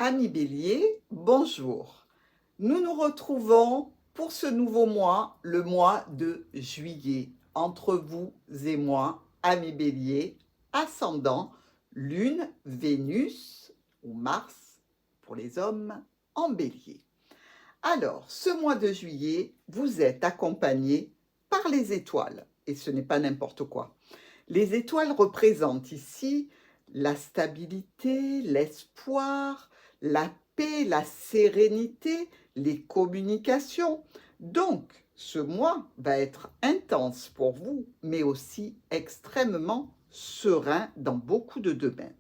Amis Bélier, bonjour. Nous nous retrouvons pour ce nouveau mois, le mois de juillet, entre vous et moi, amis Bélier, ascendant, Lune, Vénus ou Mars pour les hommes en Bélier. Alors, ce mois de juillet, vous êtes accompagné par les étoiles, et ce n'est pas n'importe quoi. Les étoiles représentent ici la stabilité, l'espoir, la paix, la sérénité, les communications. Donc, ce mois va être intense pour vous, mais aussi extrêmement serein dans beaucoup de domaines.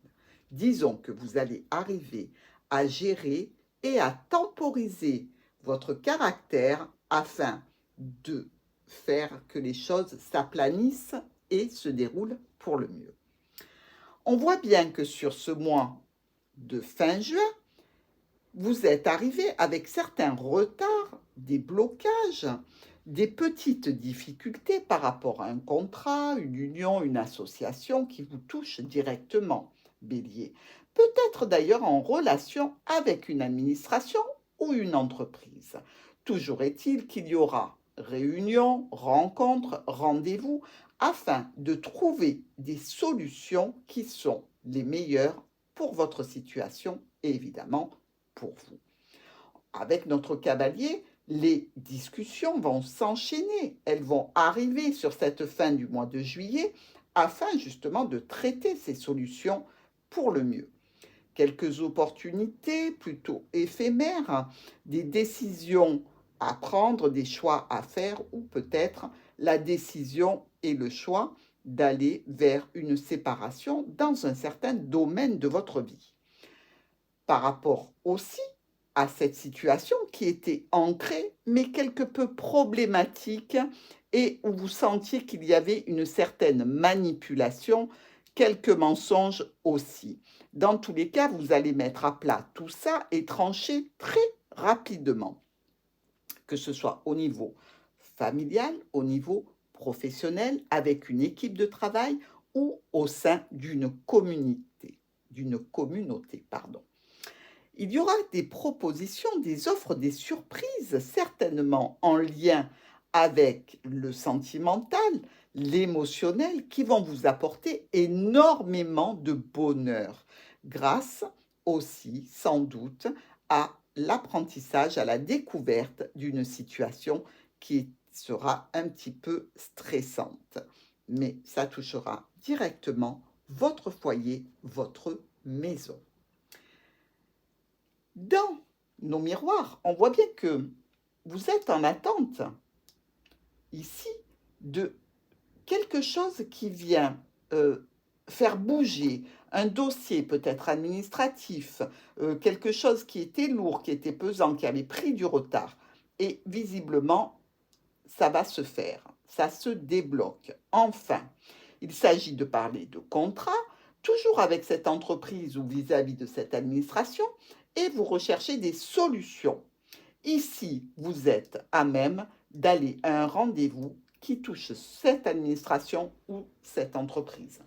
Disons que vous allez arriver à gérer et à temporiser votre caractère afin de faire que les choses s'aplanissent et se déroule pour le mieux. On voit bien que sur ce mois de fin juin, vous êtes arrivé avec certains retards, des blocages, des petites difficultés par rapport à un contrat, une union, une association qui vous touche directement, Bélier. Peut-être d'ailleurs en relation avec une administration ou une entreprise. Toujours est-il qu'il y aura réunions, rencontres, rendez-vous, afin de trouver des solutions qui sont les meilleures pour votre situation et évidemment pour vous. Avec notre cavalier, les discussions vont s'enchaîner, elles vont arriver sur cette fin du mois de juillet afin justement de traiter ces solutions pour le mieux. Quelques opportunités plutôt éphémères, des décisions à prendre, des choix à faire ou peut-être la décision et le choix d'aller vers une séparation dans un certain domaine de votre vie. Par rapport aussi à cette situation qui était ancrée mais quelque peu problématique et où vous sentiez qu'il y avait une certaine manipulation, quelques mensonges aussi. Dans tous les cas, vous allez mettre à plat tout ça et trancher très rapidement, que ce soit au niveau familial, au niveau professionnel, avec une équipe de travail ou au sein d'une communauté, pardon. Il y aura des propositions, des offres, des surprises, certainement en lien avec le sentimental, l'émotionnel, qui vont vous apporter énormément de bonheur, grâce aussi, sans doute, à l'apprentissage, à la découverte d'une situation qui sera un petit peu stressante. Mais ça touchera directement votre foyer, votre maison. Dans nos miroirs, on voit bien que vous êtes en attente, ici, de quelque chose qui vient faire bouger un dossier peut-être administratif, quelque chose qui était lourd, qui était pesant, qui avait pris du retard. Et visiblement, ça va se faire, ça se débloque. Enfin, il s'agit de parler de contrat, toujours avec cette entreprise ou vis-à-vis de cette administration, et vous recherchez des solutions. Ici, vous êtes à même d'aller à un rendez-vous qui touche cette administration ou cette entreprise.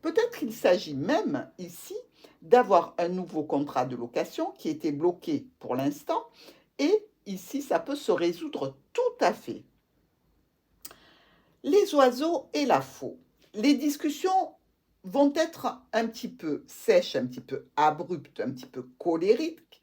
Peut-être qu'il s'agit même ici d'avoir un nouveau contrat de location qui était bloqué pour l'instant, et ici, ça peut se résoudre tout à fait. Les oiseaux et la faux. Les discussions vont être un petit peu sèches, un petit peu abruptes, un petit peu colériques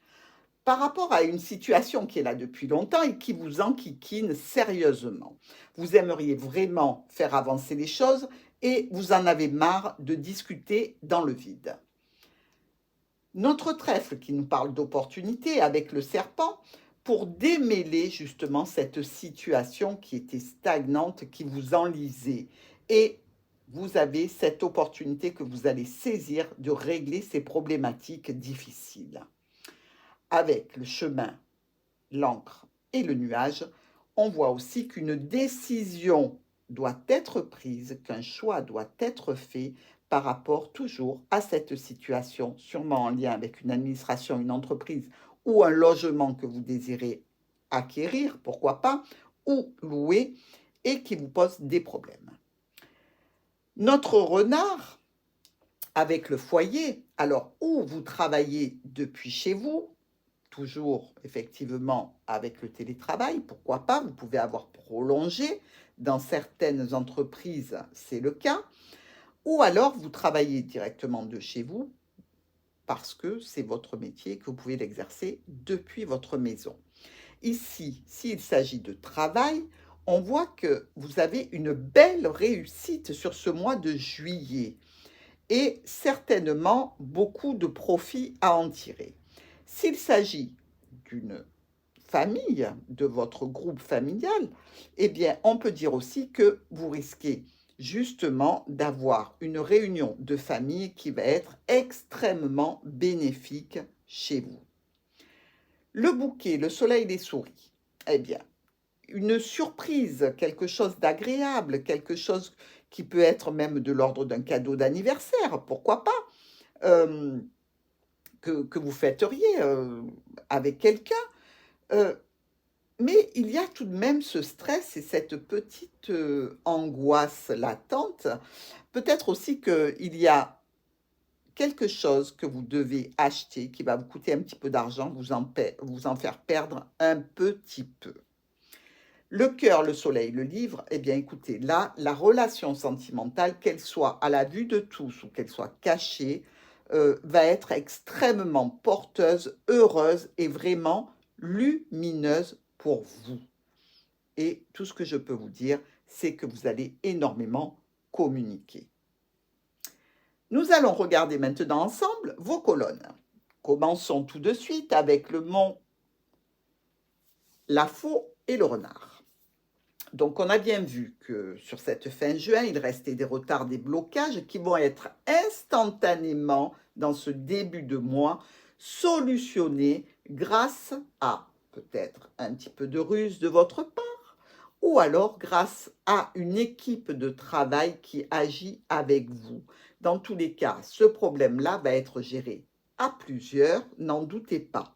par rapport à une situation qui est là depuis longtemps et qui vous enquiquine sérieusement. Vous aimeriez vraiment faire avancer les choses et vous en avez marre de discuter dans le vide. Notre trèfle qui nous parle d'opportunité avec le serpent, pour démêler justement cette situation qui était stagnante, qui vous enlisait. Et vous avez cette opportunité que vous allez saisir de régler ces problématiques difficiles. Avec le chemin, l'encre et le nuage, on voit aussi qu'une décision doit être prise, qu'un choix doit être fait par rapport toujours à cette situation, sûrement en lien avec une administration, une entreprise ou un logement que vous désirez acquérir, pourquoi pas, ou louer, et qui vous pose des problèmes. Notre renard avec le foyer, alors ou vous travaillez depuis chez vous, toujours effectivement avec le télétravail, pourquoi pas, vous pouvez avoir prolongé, dans certaines entreprises c'est le cas, ou alors vous travaillez directement de chez vous parce que c'est votre métier et que vous pouvez l'exercer depuis votre maison. Ici, s'il s'agit de travail, on voit que vous avez une belle réussite sur ce mois de juillet et certainement beaucoup de profits à en tirer. S'il s'agit d'une famille, de votre groupe familial, eh bien, on peut dire aussi que vous risquez justement d'avoir une réunion de famille qui va être extrêmement bénéfique chez vous. Le bouquet, le soleil, les souris, eh bien, une surprise, quelque chose d'agréable, quelque chose qui peut être même de l'ordre d'un cadeau d'anniversaire, pourquoi pas, euh, que vous fêteriez avec quelqu'un. Euh, mais il y a tout de même ce stress et cette petite angoisse latente. Peut-être aussi qu'il y a quelque chose que vous devez acheter qui va vous coûter un petit peu d'argent, vous en faire perdre un petit peu. Le cœur, le soleil, le livre, eh bien écoutez, là, la relation sentimentale, qu'elle soit à la vue de tous ou qu'elle soit cachée, va être extrêmement porteuse, heureuse et vraiment lumineuse pour vous. Et tout ce que je peux vous dire, c'est que vous allez énormément communiquer. Nous allons regarder maintenant ensemble vos colonnes. Commençons tout de suite avec le mont, la faux et le renard. Donc, on a bien vu que sur cette fin juin, il restait des retards, des blocages qui vont être instantanément, dans ce début de mois, solutionnés grâce à peut-être un petit peu de ruse de votre part, ou alors grâce à une équipe de travail qui agit avec vous. Dans tous les cas, ce problème-là va être géré à plusieurs, n'en doutez pas.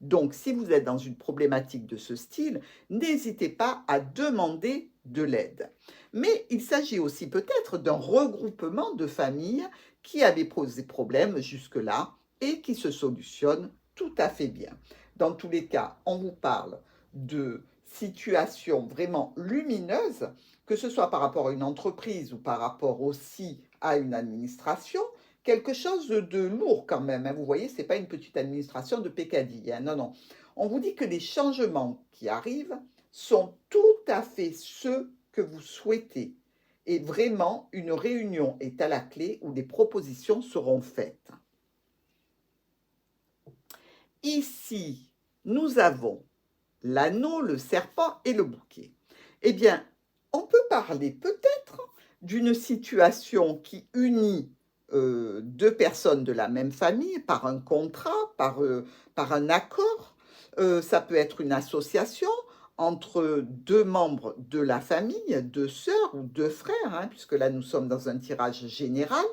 Donc, si vous êtes dans une problématique de ce style, n'hésitez pas à demander de l'aide. Mais il s'agit aussi peut-être d'un regroupement de familles qui avaient posé problème jusque-là et qui se solutionnent tout à fait bien. Dans tous les cas, on vous parle de situations vraiment lumineuses, que ce soit par rapport à une entreprise ou par rapport aussi à une administration, quelque chose de lourd quand même. Hein. Vous voyez, ce n'est pas une petite administration de pécadilles. Hein. Non, non. On vous dit que les changements qui arrivent sont tout à fait ceux que vous souhaitez. Et vraiment, une réunion est à la clé où des propositions seront faites. Ici, nous avons l'anneau, le serpent et le bouquet. Eh bien, on peut parler peut-être d'une situation qui unit deux personnes de la même famille par un contrat, par un accord. Ça peut être une association entre deux membres de la famille, deux sœurs ou deux frères, hein, puisque là nous sommes dans un tirage général.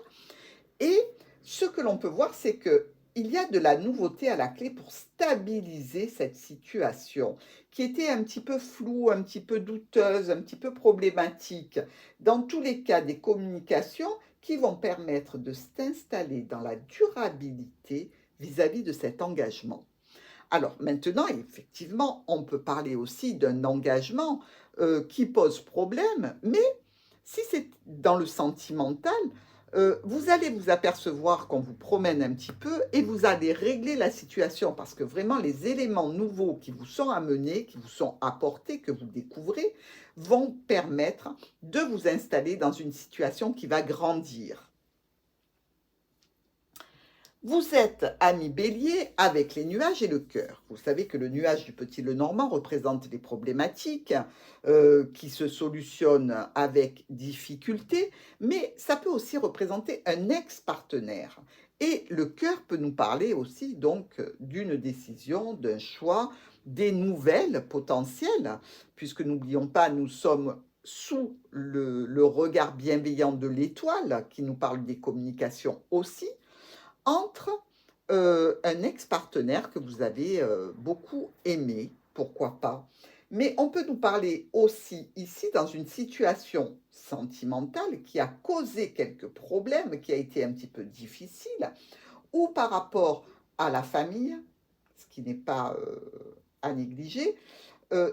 Et ce que l'on peut voir, c'est que il y a de la nouveauté à la clé pour stabiliser cette situation qui était un petit peu floue, un petit peu douteuse, un petit peu problématique. Dans tous les cas, des communications qui vont permettre de s'installer dans la durabilité vis-à-vis de cet engagement. Alors maintenant, effectivement, on peut parler aussi d'un engagement qui pose problème, mais si c'est dans le sentimental, vous allez vous apercevoir qu'on vous promène un petit peu et vous allez régler la situation parce que vraiment les éléments nouveaux qui vous sont amenés, qui vous sont apportés, que vous découvrez, vont permettre de vous installer dans une situation qui va grandir. Vous êtes ami Bélier avec les nuages et le cœur. Vous savez que le nuage du petit Lenormand représente les problématiques qui se solutionnent avec difficulté, mais ça peut aussi représenter un ex-partenaire. Et le cœur peut nous parler aussi donc d'une décision, d'un choix, des nouvelles potentielles, puisque n'oublions pas, nous sommes sous le regard bienveillant de l'étoile qui nous parle des communications aussi entre un ex-partenaire que vous avez beaucoup aimé, pourquoi pas, Mais on peut nous parler aussi ici dans une situation sentimentale qui a causé quelques problèmes, qui a été un petit peu difficile, ou par rapport à la famille, ce qui n'est pas à négliger.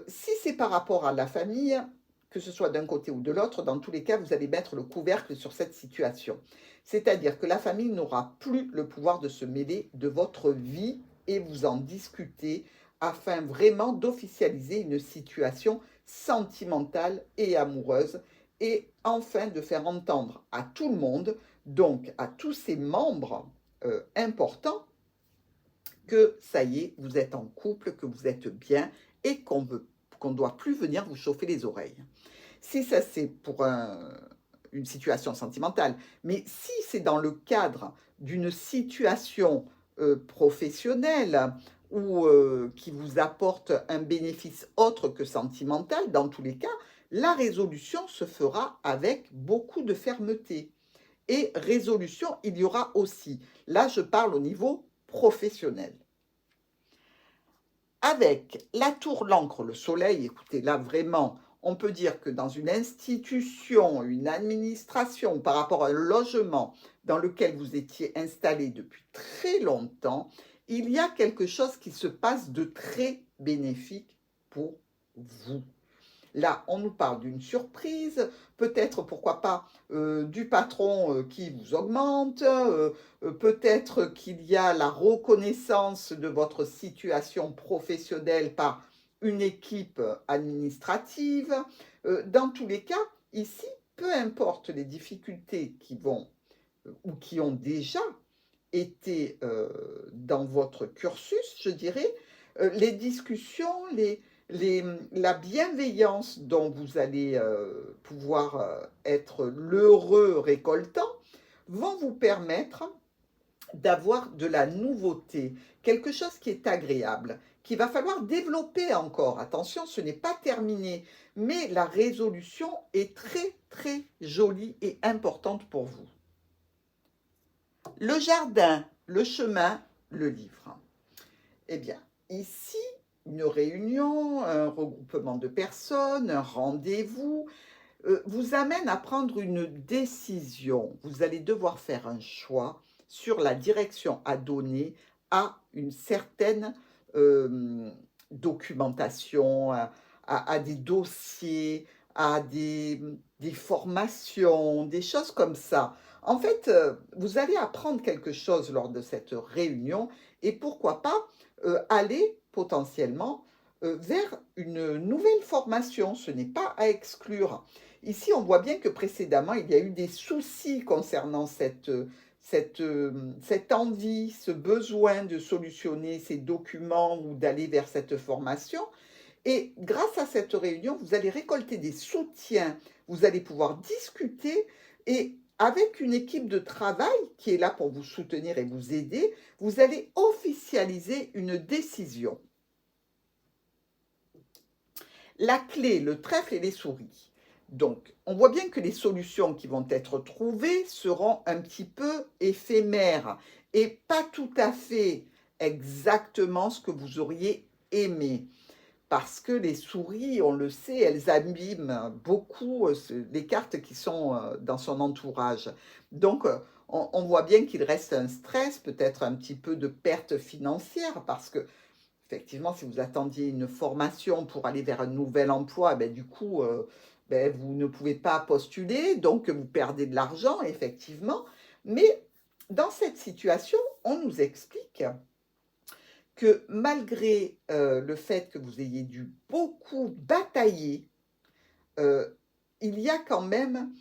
Si c'est par rapport à la famille, que ce soit d'un côté ou de l'autre, dans tous les cas, vous allez mettre le couvercle sur cette situation. C'est-à-dire que la famille n'aura plus le pouvoir de se mêler de votre vie et vous en discuter afin vraiment d'officialiser une situation sentimentale et amoureuse et enfin de faire entendre à tout le monde, donc à tous ces membres importants, que ça y est, vous êtes en couple, que vous êtes bien et qu'on ne doit plus venir vous chauffer les oreilles. Si ça c'est pour une situation sentimentale, mais si c'est dans le cadre d'une situation professionnelle ou qui vous apporte un bénéfice autre que sentimental, dans tous les cas, la résolution se fera avec beaucoup de fermeté. Et résolution, il y aura aussi. Là, je parle au niveau professionnel. Avec la tour, l'encre, le soleil, écoutez, là vraiment, on peut dire que dans une institution, une administration, par rapport à un logement dans lequel vous étiez installé depuis très longtemps, il y a quelque chose qui se passe de très bénéfique pour vous. Là, on nous parle d'une surprise, peut-être, pourquoi pas, du patron qui vous augmente, peut-être qu'il y a la reconnaissance de votre situation professionnelle par une équipe administrative. Dans tous les cas, ici, peu importe les difficultés qui vont ou qui ont déjà été dans votre cursus, je dirais, les discussions, la bienveillance dont vous allez pouvoir être l'heureux récoltant vont vous permettre d'avoir de la nouveauté, quelque chose qui est agréable, qu'il va falloir développer encore. Attention, ce n'est pas terminé, mais la résolution est très très jolie et importante pour vous. Le jardin, le chemin, le livre. Eh bien, ici, une réunion, un regroupement de personnes, un rendez-vous, vous amène à prendre une décision. Vous allez devoir faire un choix sur la direction à donner à une certaine documentation, à des dossiers, à des formations, des choses comme ça. En fait, vous allez apprendre quelque chose lors de cette réunion et pourquoi pas aller potentiellement vers une nouvelle formation. Ce n'est pas à exclure. Ici, on voit bien que précédemment, il y a eu des soucis concernant cette envie, ce besoin de solutionner ces documents ou d'aller vers cette formation. Et grâce à cette réunion, vous allez récolter des soutiens, vous allez pouvoir discuter et avec une équipe de travail qui est là pour vous soutenir et vous aider, vous allez officialiser une décision. La clé, le trèfle et les souris. Donc, on voit bien que les solutions qui vont être trouvées seront un petit peu éphémères et pas tout à fait exactement ce que vous auriez aimé. Parce que les souris, on le sait, elles abîment beaucoup les cartes qui sont dans son entourage. Donc, on voit bien qu'il reste un stress, peut-être un petit peu de perte financière, parce que effectivement, si vous attendiez une formation pour aller vers un nouvel emploi, ben, du coup, vous ne pouvez pas postuler, donc vous perdez de l'argent, effectivement. Mais dans cette situation, on nous explique que malgré le fait que vous ayez dû beaucoup batailler, il y a quand même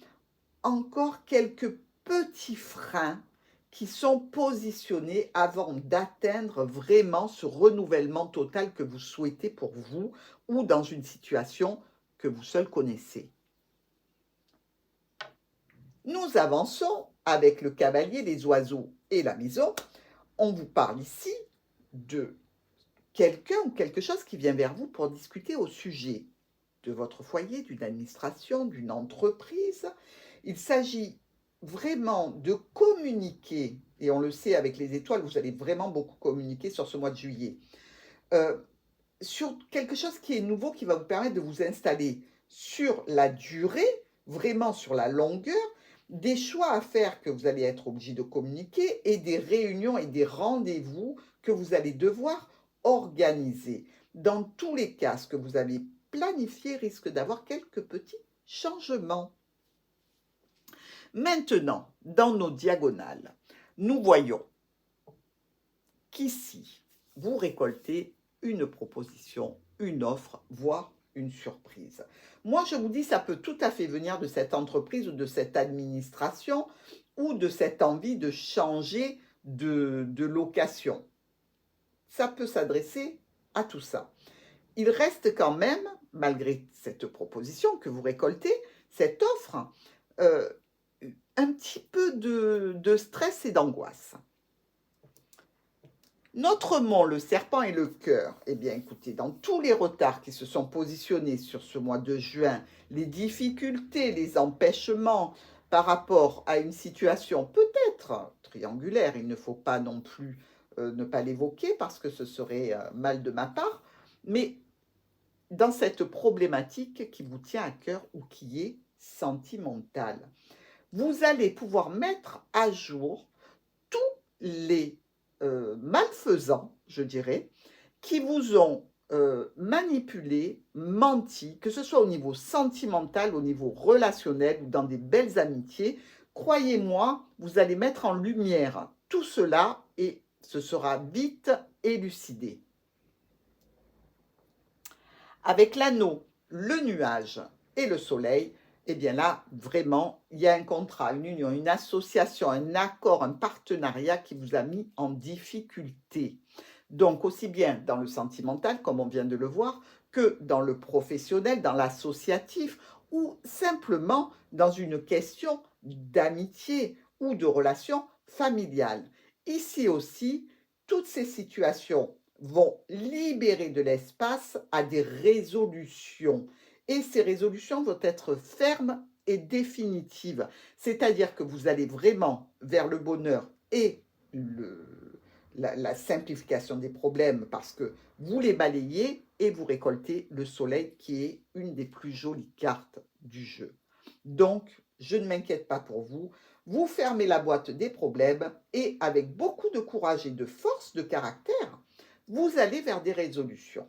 encore quelques petits freins qui sont positionnés avant d'atteindre vraiment ce renouvellement total que vous souhaitez pour vous ou dans une situation que vous seul connaissez. Nous avançons avec le cavalier, les oiseaux et la maison. On vous parle ici de quelqu'un ou quelque chose qui vient vers vous pour discuter au sujet de votre foyer, d'une administration, d'une entreprise. Il s'agit vraiment de communiquer, et on le sait avec les étoiles, vous allez vraiment beaucoup communiquer sur ce mois de juillet. sur quelque chose qui est nouveau, qui va vous permettre de vous installer sur la durée, vraiment sur la longueur, des choix à faire que vous allez être obligé de communiquer et des réunions et des rendez-vous que vous allez devoir organiser. Dans tous les cas, ce que vous avez planifié risque d'avoir quelques petits changements. Maintenant, dans nos diagonales, nous voyons qu'ici, vous récoltez une proposition, une offre, voire une surprise. Moi, je vous dis, ça peut tout à fait venir de cette entreprise ou de cette administration ou de cette envie de changer de location. Ça peut s'adresser à tout ça. Il reste quand même, malgré cette proposition que vous récoltez, cette offre, un petit peu de stress et d'angoisse. Notre mont, le serpent et le cœur, eh bien écoutez, dans tous les retards qui se sont positionnés sur ce mois de juin, les difficultés, les empêchements par rapport à une situation peut-être triangulaire, il ne faut pas non plus ne pas l'évoquer parce que ce serait mal de ma part, mais dans cette problématique qui vous tient à cœur ou qui est sentimentale, vous allez pouvoir mettre à jour tous les malfaisants, je dirais, qui vous ont manipulé, menti, que ce soit au niveau sentimental, au niveau relationnel ou dans des belles amitiés. Croyez-moi, vous allez mettre en lumière tout cela et ce sera vite élucidé. Avec l'anneau, le nuage et le soleil, eh bien là, vraiment, il y a un contrat, une union, une association, un accord, un partenariat qui vous a mis en difficulté. Donc, aussi bien dans le sentimental, comme on vient de le voir, que dans le professionnel, dans l'associatif, ou simplement dans une question d'amitié ou de relation familiale. Ici aussi, toutes ces situations vont libérer de l'espace à des résolutions. Et ces résolutions vont être fermes et définitives. C'est-à-dire que vous allez vraiment vers le bonheur et la simplification des problèmes parce que vous les balayez et vous récoltez le soleil qui est une des plus jolies cartes du jeu. Donc, je ne m'inquiète pas pour vous. Vous fermez la boîte des problèmes et avec beaucoup de courage et de force de caractère, vous allez vers des résolutions.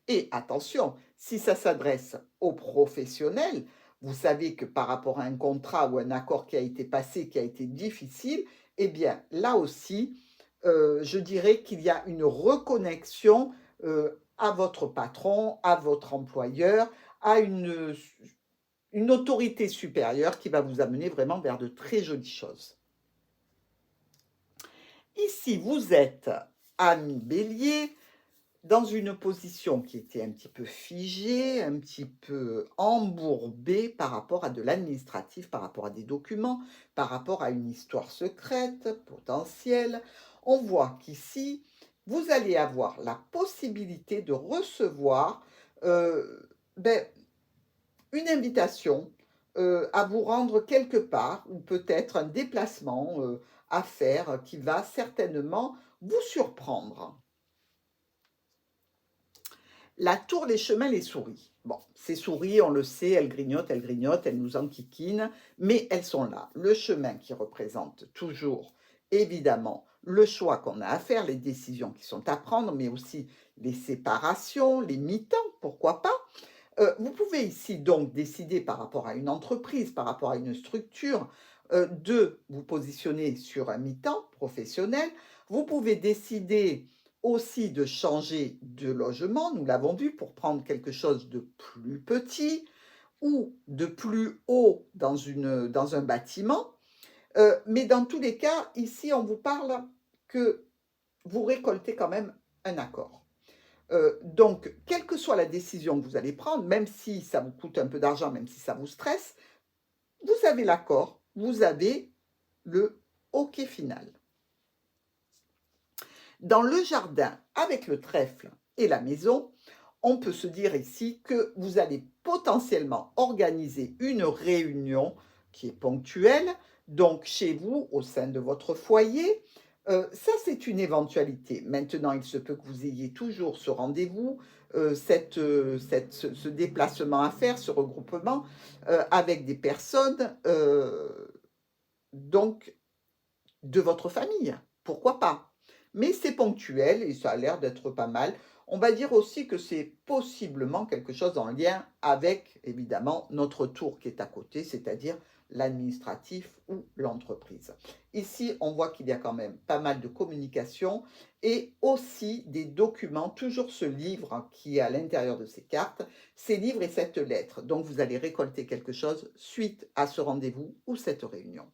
Et attention, si ça s'adresse aux professionnels, vous savez que par rapport à un contrat ou un accord qui a été passé, qui a été difficile, eh bien là aussi, je dirais qu'il y a une reconnexion à votre patron, à votre employeur, à une autorité supérieure qui va vous amener vraiment vers de très jolies choses. Ici, vous êtes ami Bélier, dans une position qui était un petit peu figée, un petit peu embourbée par rapport à de l'administratif, par rapport à des documents, par rapport à une histoire secrète, potentielle. On voit qu'ici, vous allez avoir la possibilité de recevoir une invitation à vous rendre quelque part, ou peut-être un déplacement à faire qui va certainement vous surprendre. La tour, les chemins, les souris. Bon, ces souris, on le sait, elles grignotent, elles nous enquiquinent, mais elles sont là. Le chemin qui représente toujours, évidemment, le choix qu'on a à faire, les décisions qui sont à prendre, mais aussi les séparations, les mi-temps, pourquoi pas. Vous pouvez ici donc décider par rapport à une entreprise, par rapport à une structure, de vous positionner sur un mi-temps professionnel. Vous pouvez décider aussi de changer de logement, nous l'avons vu, pour prendre quelque chose de plus petit ou de plus haut dans un bâtiment. Mais dans tous les cas, ici, on vous parle que vous récoltez quand même un accord. Donc, quelle que soit la décision que vous allez prendre, même si ça vous coûte un peu d'argent, même si ça vous stresse, vous avez l'accord, vous avez le OK final. Dans le jardin, avec le trèfle et la maison, on peut se dire ici que vous allez potentiellement organiser une réunion qui est ponctuelle, donc chez vous, au sein de votre foyer, Ça, c'est une éventualité. Maintenant, il se peut que vous ayez toujours ce rendez-vous, ce déplacement à faire, ce regroupement, avec des personnes, donc de votre famille. Pourquoi pas? Mais c'est ponctuel et ça a l'air d'être pas mal. On va dire aussi que c'est possiblement quelque chose en lien avec, évidemment, notre tour qui est à côté, c'est-à-dire l'administratif ou l'entreprise. Ici, on voit qu'il y a quand même pas mal de communication et aussi des documents, toujours ce livre qui est à l'intérieur de ces cartes, ces livres et cette lettre. Donc, vous allez récolter quelque chose suite à ce rendez-vous ou cette réunion.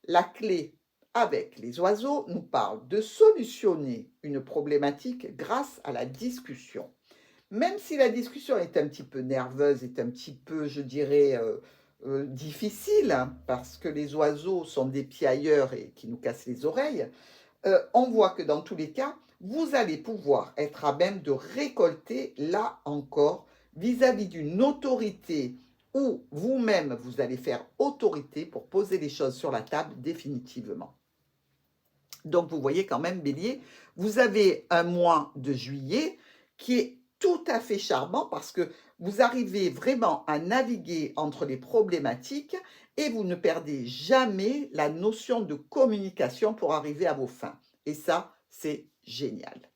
La clé avec les oiseaux nous parle de solutionner une problématique grâce à la discussion. Même si la discussion est un petit peu nerveuse, est un petit peu, je dirais, difficile, hein, parce que les oiseaux sont des piailleurs et qui nous cassent les oreilles, on voit que dans tous les cas, vous allez pouvoir être à même de récolter, là encore, vis-à-vis d'une autorité ou vous-même, vous allez faire autorité pour poser les choses sur la table définitivement. Donc, vous voyez quand même, Bélier, vous avez un mois de juillet qui est tout à fait charmant parce que vous arrivez vraiment à naviguer entre les problématiques et vous ne perdez jamais la notion de communication pour arriver à vos fins. Et ça, c'est génial.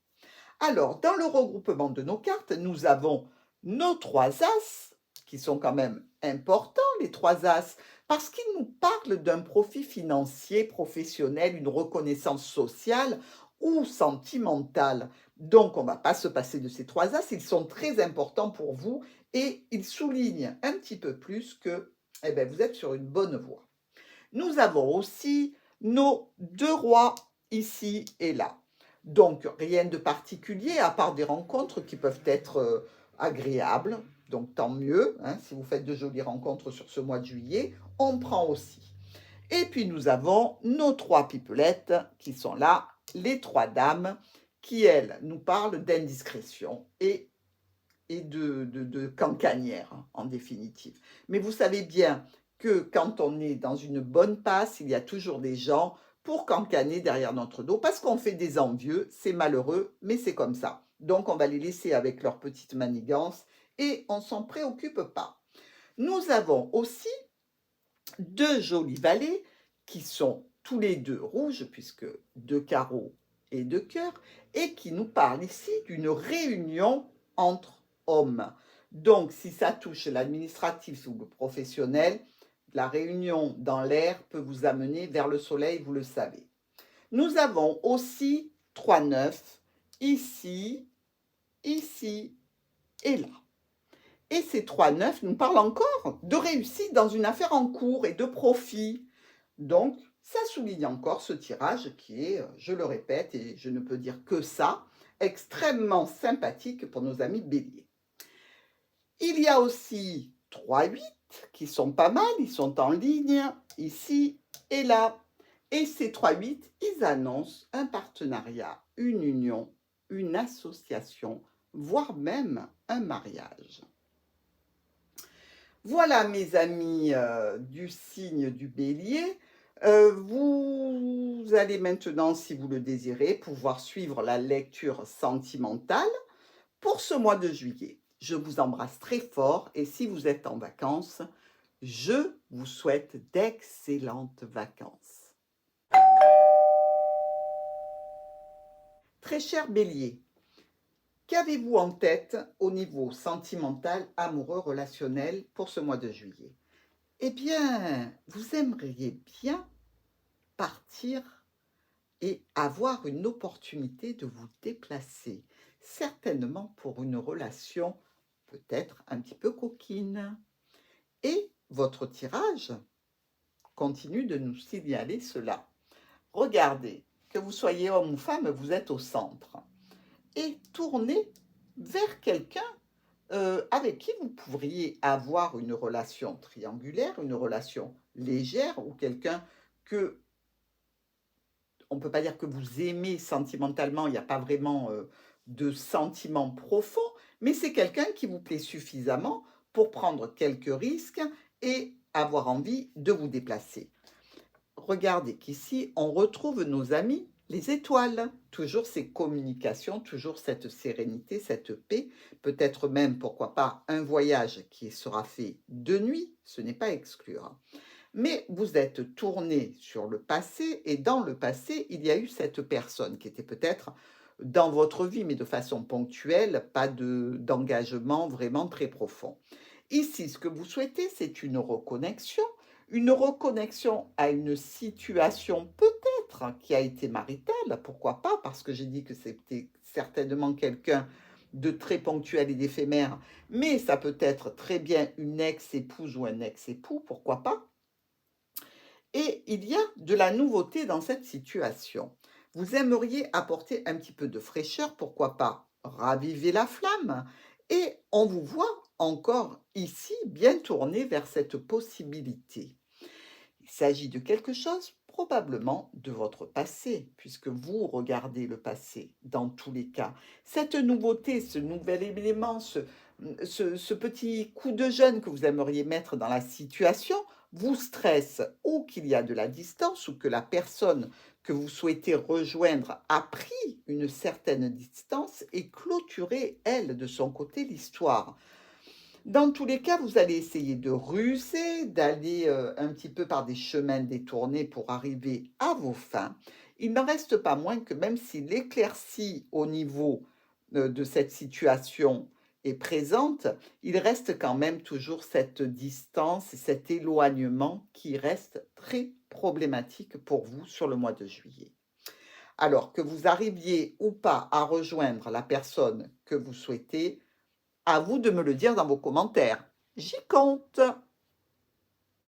Alors, dans le regroupement de nos cartes, nous avons nos trois as, qui sont quand même importants, les trois as, parce qu'ils nous parlent d'un profit financier, professionnel, une reconnaissance sociale ou sentimentale. Donc, on ne va pas se passer de ces trois as, ils sont très importants pour vous et ils soulignent un petit peu plus que vous êtes sur une bonne voie. Nous avons aussi nos deux rois ici et là. Donc, rien de particulier, à part des rencontres qui peuvent être agréables. Donc, tant mieux, hein, si vous faites de jolies rencontres sur ce mois de juillet, on prend aussi. Et puis, nous avons nos trois pipelettes qui sont là, les trois dames, qui, elles, nous parlent d'indiscrétion et de cancanière, en définitive. Mais vous savez bien que quand on est dans une bonne passe, il y a toujours des gens pour cancaner derrière notre dos, parce qu'on fait des envieux, c'est malheureux, mais c'est comme ça. Donc on va les laisser avec leur petite manigance et on s'en préoccupe pas. Nous avons aussi deux jolis valets qui sont tous les deux rouges, puisque deux carreaux et deux cœurs, et qui nous parlent ici d'une réunion entre hommes. Donc, si ça touche l'administratif ou le professionnel, la réunion dans l'air peut vous amener vers le soleil, vous le savez. Nous avons aussi 3 9 ici, ici et là. Et ces 3 9 nous parlent encore de réussite dans une affaire en cours et de profit. Donc, ça souligne encore ce tirage qui est, je le répète, et je ne peux dire que ça, extrêmement sympathique pour nos amis béliers. Il y a aussi 3 8 qui sont pas mal, ils sont en ligne, ici et là. Et ces 3 8, ils annoncent un partenariat, une union, une association, voire même un mariage. Voilà mes amis du signe du bélier. Vous allez maintenant, si vous le désirez, pouvoir suivre la lecture sentimentale pour ce mois de juillet. Je vous embrasse très fort et si vous êtes en vacances, je vous souhaite d'excellentes vacances. Très cher bélier, qu'avez-vous en tête au niveau sentimental, amoureux, relationnel pour ce mois de juillet? Eh bien, vous aimeriez bien partir et avoir une opportunité de vous déplacer, certainement pour une relation peut-être un petit peu coquine. Et votre tirage continue de nous signaler cela. Regardez, que vous soyez homme ou femme, vous êtes au centre. Et tournez vers quelqu'un avec qui vous pourriez avoir une relation triangulaire, une relation légère, ou quelqu'un que, on ne peut pas dire que vous aimez sentimentalement, il n'y a pas vraiment de sentiment profond, mais c'est quelqu'un qui vous plaît suffisamment pour prendre quelques risques et avoir envie de vous déplacer. regardez qu'ici, on retrouve nos amis, les étoiles. Toujours ces communications, toujours cette sérénité, cette paix. Peut-être même, pourquoi pas, un voyage qui sera fait de nuit. Ce n'est pas à exclure. Mais vous êtes tourné sur le passé et dans le passé, il y a eu cette personne qui était peut-être dans votre vie, mais de façon ponctuelle, pas d'engagement vraiment très profond. Ici, ce que vous souhaitez, c'est une reconnexion à une situation peut-être qui a été maritale, pourquoi pas, parce que j'ai dit que c'était certainement quelqu'un de très ponctuel et d'éphémère, mais ça peut être très bien une ex-épouse ou un ex-époux, pourquoi pas. Et il y a de la nouveauté dans cette situation. Vous aimeriez apporter un petit peu de fraîcheur, pourquoi pas raviver la flamme, et on vous voit encore ici bien tourné vers cette possibilité. Il s'agit de quelque chose probablement de votre passé, puisque vous regardez le passé dans tous les cas. Cette nouveauté, ce nouvel élément, ce petit coup de jeune que vous aimeriez mettre dans la situation vous stresse, ou qu'il y a de la distance, ou que la personne que vous souhaitez rejoindre a pris une certaine distance et clôturé, elle, de son côté, l'histoire. Dans tous les cas, vous allez essayer de ruser, d'aller un petit peu par des chemins détournés pour arriver à vos fins. Il n'en reste pas moins que même si l'éclaircie au niveau de cette situation est présente, il reste quand même toujours cette distance et cet éloignement qui reste très problématique pour vous sur le mois de juillet. Alors que vous arriviez ou pas à rejoindre la personne que vous souhaitez, à vous de me le dire dans vos commentaires. J'y compte.